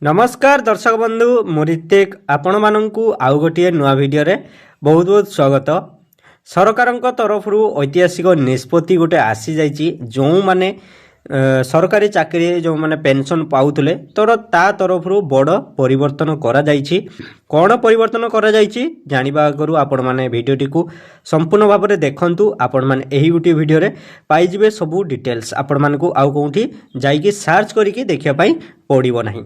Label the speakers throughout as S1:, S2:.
S1: नमस्कार दर्शक बंधु मुरितेक आपण मानू आउ गोटे नुआ भिडियो बहुत बहुत स्वागत। सरकार तरफ ऐतिहासिक निष्पत्ति गोटे आसी जाइए जो माने सरकारी चाकरी जो माने पेंशन पाउतले तर ता तरफ बड़ परिवर्तन करा जाइछि। कौन परिवर्तन करा जाइछि जानिबा आगरु आपण माने भिडियोटी को संपूर्ण भाव में देखंतु। आपण माने एही गोटे भिडियो रे पाई जिवे सबु डिटेल्स आपण मानकु आउ कोठी जाइकि सर्च करिकि देखिया पई पड़िबो नाही।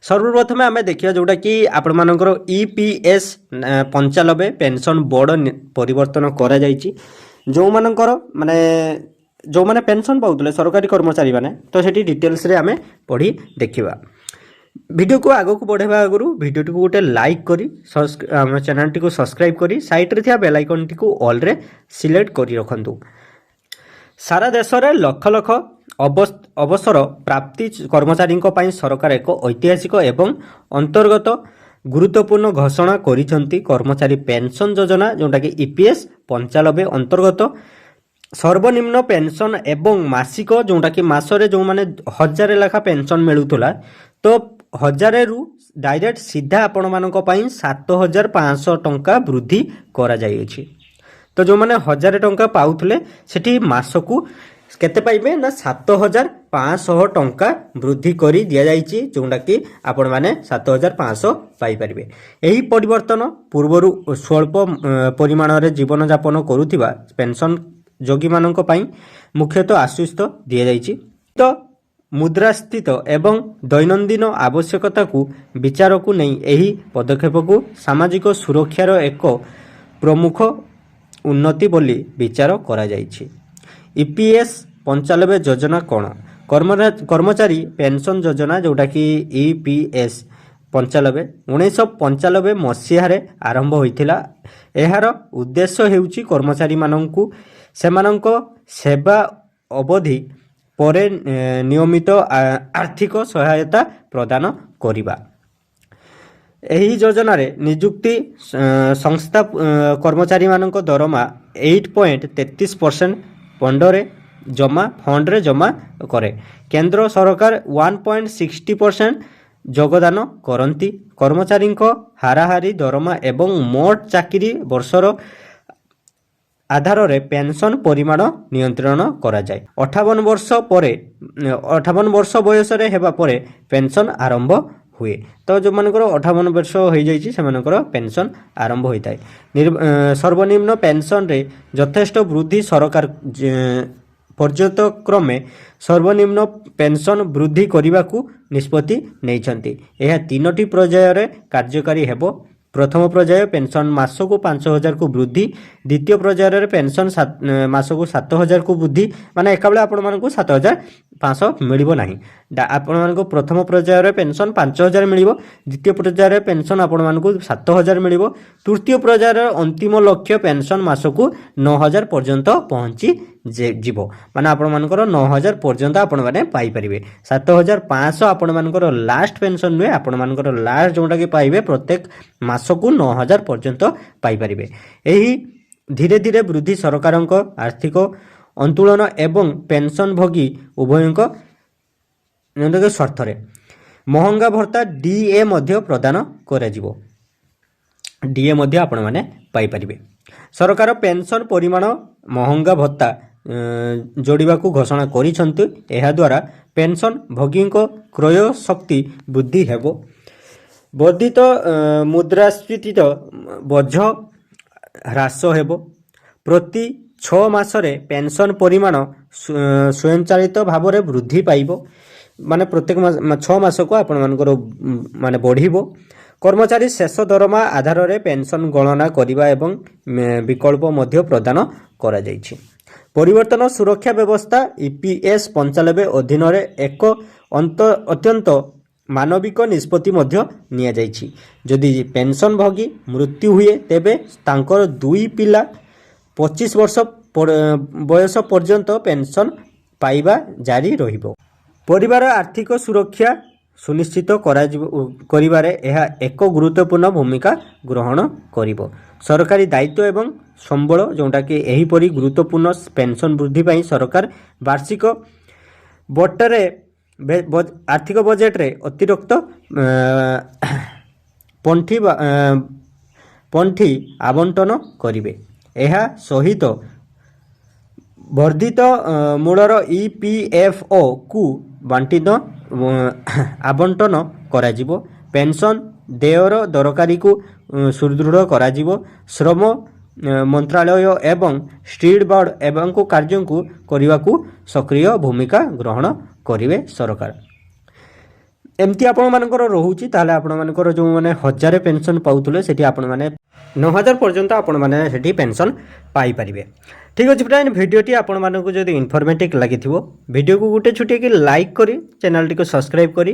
S1: सर्वप्रथम आम देखा जोटा कि आपण मानकर ईपीएस 95 पेंशन बड़ परिवर्तन करा जाइछि। जो मानकर माने जो माने पेंशन पाउतले सरकारी कर्मचारी माने तो सेठी डिटेल्स रे आमे पढ़ी देखिबा। वीडियो को आगो को बढ़ेबा आगरु वीडियो को गोटे लाइक करी हम चैनल टी को सब्सक्राइब करी साइड रे थिया बेल आइकन टी को ऑल रे सिलेक्ट करी रखंतु। सारा देश रे लक्ष लक्ष अवसर प्राप्ति कर्मचारी सरकार एक ऐतिहासिक एवं अंतर्गत गुरुत्वपूर्ण घोषणा करिसेंती। कर्मचारी पेंशन योजना जोटा कि ईपीएस 95 अंतर्गत सर्वनिम्न पेंशन एवं मासिक जोटा कि मासरे जो माने 1000 लेखा पेंशन मिलुतला तो 1000 रु डायरेक्ट सीधा आपण मानक पई 7500 टंका वृद्धि करा जाइछि। तो जो माने 1000 टंका पाउथले सेठी मासकू केते पाइबे ना 7500 टंका वृद्धि करी दिया जाइछि जोंडा कि आपण माने 7500 पाई परिबे। एही परिवर्तन पूर्वरु स्वल्प परिमाण रे जीवन यापन करूथिबा पेंशन जोगी मानक पई मुख्यतः आश्वस्त दिया जाइछि। तो मुद्रास्थित एवं दैनंदिन आवश्यकता को विचार को नहीं एही पदक्षेप को सामाजिक सुरक्षार एक प्रमुख उन्नति बोली विचार करा जाइछि। ईपीएस 95 योजना कौन कर्मचारी पेंशन योजना जोटा कि ईपीएस 95 1995 मसीह आरंभ होइथिला। एहार उद्देश्य हेउची कर्मचारी माननकु सेमानंक सेवा अवधि परे नियमित आर्थिक सहायता प्रदान करिबा। एही योजना रे नियुक्ति संस्था कर्मचारी मानक दरमा 8.33% फंडरे फंड रे जमा करे। केंद्र सरकार 1.60% योगदान करती। कर्मचारी हाराहारी दरमा एवं मोट चाकरी वर्षर आधार रे पेंशन परिमाण नियंत्रण करा जाए। 58 वर्ष बयस रे हेबा परे पेंशन आरंभ हुए। तो जो मानकर 58 वर्ष हो जाइछि सेमानकर पेंशन आरंभ होइताय। सर्वनिम्न पेंशन रे यथेष्ट वृद्धि सरकार पर्याप्त क्रमे सर्वनिम्न पेंशन वृद्धि करने निष्पत्ति नैछंती। यह 3टी पर्याय रे कार्यकारी हेबो। प्रथम पर्याय पेंशन मासको 5000 को वृद्धि, द्वितीय पर्याय रे पेंशन मासको 7000 को वृद्धि माने एका बेले आपण मानकु 7500 मिलिबो नाही। आपण मानकु प्रथम पर्याय रे पेंशन 5000 मिलिबो, द्वितीय पर्याय रे पेंशन आपण मानकु 7000 मिलिबो, तृतीय पर्याय रे अंतिम लक्ष्य पेंशन मासको 9000 पर्यंत पहुंची जीवो माने आपण मानकर 9000 पर्यंत आपण माने पाई परिबे। 7500 आपण मानकर लास्ट पेंशन नुए आपण मानकर लास्ट जोटा कि पाइबे प्रत्येक मासकु 9000 पर्यंत पाई परिबे। एही धीरे धीरे वृद्धि सरकारक आर्थिक अंतुलन एवं पेंशन भोगी उभयक स्वार्थ रे महंगा भत्ता डीए मध्य प्रदान करा जिवो। डीए मध्य आपण माने पाई परिबे। सरकार पेंशन परिमाण महंगा भत्ता जोड़िबा को घोषणा करिसंतु। एहा द्वारा पेंशन भोगी क्रय शक्ति वृद्धि हेबो। वर्धित मुद्रास्फीति बोझ ह्रास हेबो। प्रति 6 मासरे पेंशन परिमाण स्वयंचालित भाव में वृद्धि पाइबो माने प्रत्येक 6 मास को आपण मानकर माने बढ़िबो। कर्मचारी शेष दरमा आधार रे पेंशन गणना करिबा एवं विकल्प मध्य प्रदान करा जाइछि। परिवर्तन सुरक्षा व्यवस्था ईपीएस 95 अधीन रे एक अत्यंत मानविक निष्पत्ति मध्य निया जाइछि। जदि पेंशन भोगी मृत्यु हुए तेबे तांकर 2 पिला 25 वर्ष बयस पर्यंत पेंशन पाइबा जारी रहिबो। परिवार आर्थिक सुरक्षा सुनिश्चित करिबारे यह एक गुरुत्वपूर्ण भूमिका ग्रहण करिबो। सरकारी दायित्व एवं संबल जोटा कि एहीपरि गुरुत्वपूर्ण पेंशन वृद्धि पाई सरकार वार्षिक बटरे ଆର୍ଥିକ ବଜେଟ୍ରେ ଅତିରିକ୍ତ ପଣ୍ଠି ଆବଣ୍ଟନ କରିବେ। ଏହା ସହିତ ବର୍ଦ୍ଧିତ ମୂଳର EPFOକୁ ଆବଣ୍ଟନ କରାଯିବ। ପେନ୍ସନ୍ ଦେୟର ଦରକାରୀକୁ ସୁଦୃଢ଼ କରାଯିବ। ଶ୍ରମ ମନ୍ତ୍ରାଳୟ ଏବଂ ଷ୍ଟିଲ୍ ବୋର୍ଡ଼ ଏମାନଙ୍କୁ କାର୍ଯ୍ୟକୁ କରିବାକୁ ସକ୍ରିୟ ଭୂମିକା ଗ୍ରହଣ କରିବେ ସରକାର। ଏମିତି ଆପଣମାନଙ୍କର ରହୁଛି। ତାହେଲେ ଆପଣମାନଙ୍କର ଯେଉଁମାନେ 1000 ପେନ୍ସନ୍ ପାଉଥିଲେ ସେଠି ଆପଣମାନେ 9000 ପର୍ଯ୍ୟନ୍ତ ଆପଣମାନେ ସେଠି ପେନ୍ସନ୍ ପାଇପାରିବେ। ଠିକ୍ ଅଛି ଫ୍ରେଣ୍ଡ, ଭିଡ଼ିଓଟି ଆପଣମାନଙ୍କୁ ଯଦି ଇନଫର୍ମେଟିଭ୍ ଲାଗିଥିବ ଭିଡ଼ିଓକୁ ଗୋଟେ ଛୋଟିଆକି ଲାଇକ୍ କରି ଚ୍ୟାନେଲଟିକୁ ସବସ୍କ୍ରାଇବ୍ କରି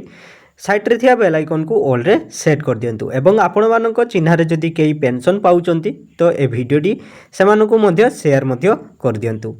S1: ସାଇଟ୍ରେ ଥିବା ବେଲ୍ ଆଇକନ୍କୁ ଅଲ୍ରେ ସେଟ୍ କରିଦିଅନ୍ତୁ ଏବଂ ଆପଣମାନଙ୍କ ଚିହ୍ନାରେ ଯଦି କେହି ପେନ୍ସନ୍ ପାଉଛନ୍ତି ତ ଏ ଭିଡ଼ିଓଟି ସେମାନଙ୍କୁ ମଧ୍ୟ ସେୟାର ମଧ୍ୟ କରିଦିଅନ୍ତୁ।